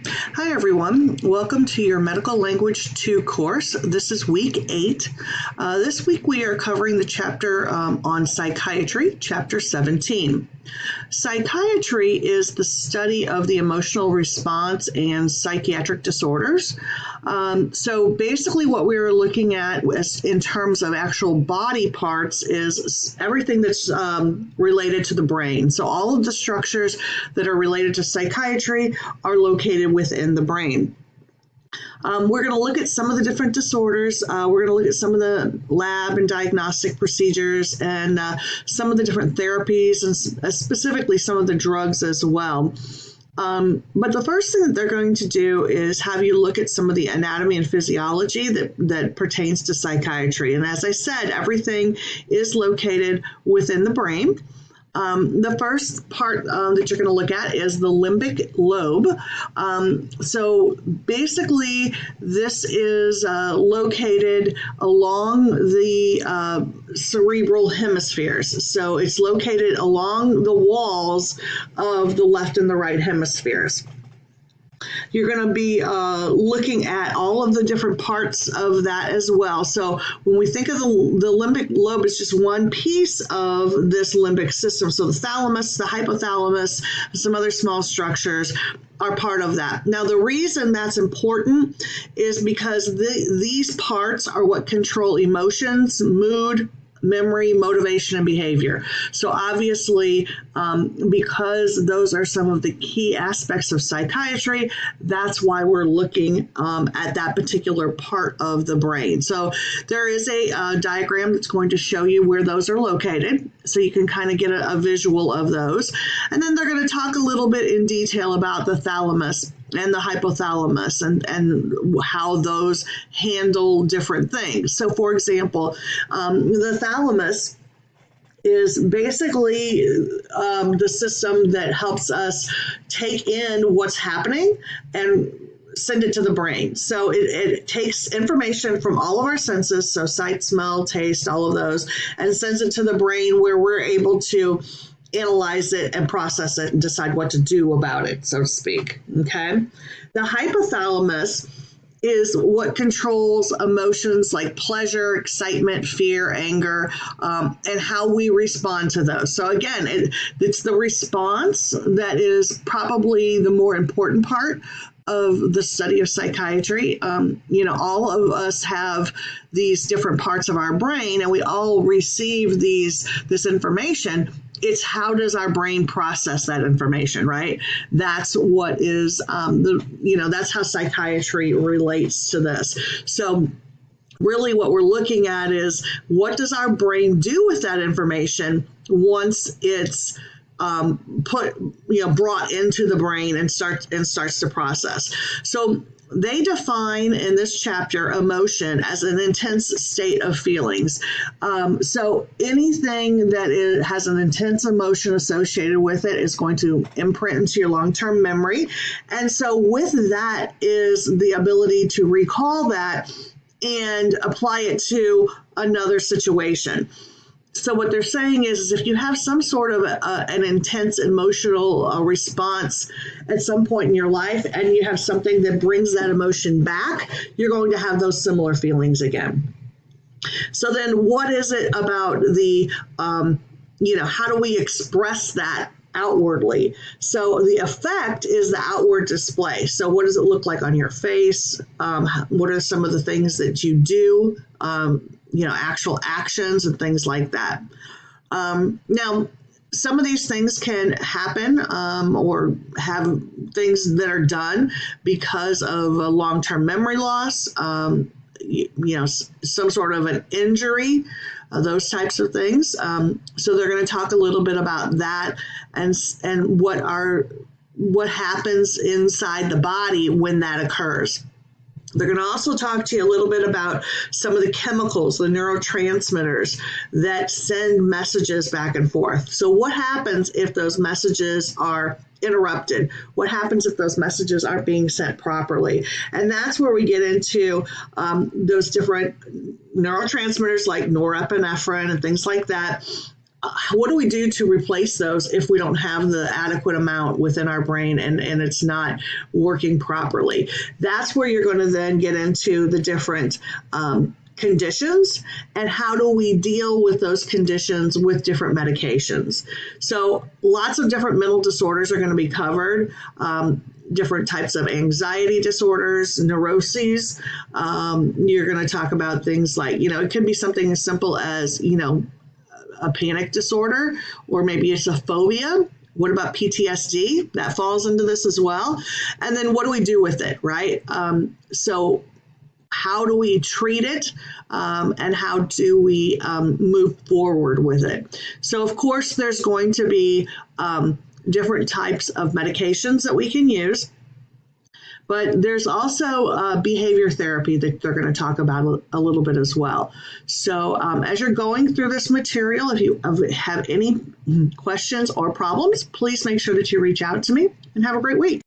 Hi, everyone. Welcome to your Medical Language 2 course. This is week 8. This week we are covering the chapter on psychiatry, chapter 17. Psychiatry is the study of the emotional response and psychiatric disorders. So basically what we were looking at in terms of actual body parts is everything that's related to the brain. So all of the structures that are related to psychiatry are located within the brain. We're going to look at some of the different disorders. We're going to look at some of the lab and diagnostic procedures and some of the different therapies and specifically some of the drugs as well. But the first thing that they're going to do is have you look at some of the anatomy and physiology that pertains to psychiatry. And as I said, everything is located within the brain. The first part that you're going to look at is the limbic lobe. So basically, this is located along the cerebral hemispheres. So it's located along the walls of the left and the right hemispheres. You're going to be looking at all of the different parts of that as well. So when we think of the limbic lobe, it's just one piece of this limbic system. So the thalamus, the hypothalamus, some other small structures are part of that. Now, the reason that's important is because these parts are what control emotions, mood, memory, motivation, and behavior. So obviously, because those are some of the key aspects of psychiatry, that's why we're looking at that particular part of the brain. So there is a diagram that's going to show you where those are located, so you can kind of get a visual of those. And then they're going to talk a little bit in detail about the thalamus and the hypothalamus and how those handle different things. So for example, the thalamus is basically the system that helps us take in what's happening and send it to the brain. So it takes information from all of our senses, so sight, smell, taste, all of those, and sends it to the brain where we're able to analyze it and process it and decide what to do about it, so to speak. Okay. The hypothalamus is what controls emotions like pleasure, excitement, fear, anger, and how we respond to those. So again, it's the response that is probably the more important part of the study of psychiatry. All of us have these different parts of our brain and we all receive this information. It's how does our brain process that information, right? That's what is, that's how psychiatry relates to this. So really what we're looking at is what does our brain do with that information once it's brought into the brain and starts to process. So they define in this chapter emotion as an intense state of feelings. So anything that has an intense emotion associated with it is going to imprint into your long-term memory. And so with that is the ability to recall that and apply it to another situation. So what they're saying is if you have some sort of an intense emotional response at some point in your life and you have something that brings that emotion back, you're going to have those similar feelings again. So then what is it about the, how do we express that outwardly? So the effect is the outward display. So what does it look like on your face? What are some of the things that you do? Actual actions and things like that. Now, some of these things can happen or have things that are done because of a long-term memory loss, some sort of an injury, those types of things. So they're going to talk a little bit about that and what happens inside the body when that occurs. They're going to also talk to you a little bit about some of the chemicals, the neurotransmitters that send messages back and forth. So what happens if those messages are interrupted? What happens if those messages aren't being sent properly? And that's where we get into those different neurotransmitters like norepinephrine and things like that. what do we do to replace those if we don't have the adequate amount within our brain and it's not working properly? That's where you're going to then get into the different conditions and how do we deal with those conditions with different medications. So lots of different mental disorders are going to be covered. Different types of anxiety disorders, neuroses. You're going to talk about things like, it could be something as simple as, a panic disorder, or maybe it's a phobia. What about PTSD? That falls into this as well. And then what do we do with it, right? So how do we treat it, and how do we move forward with it? So, of course, there's going to be different types of medications that we can use. But there's also behavior therapy that they're going to talk about a little bit as well. So as you're going through this material, if you have any questions or problems, please make sure that you reach out to me, and have a great week.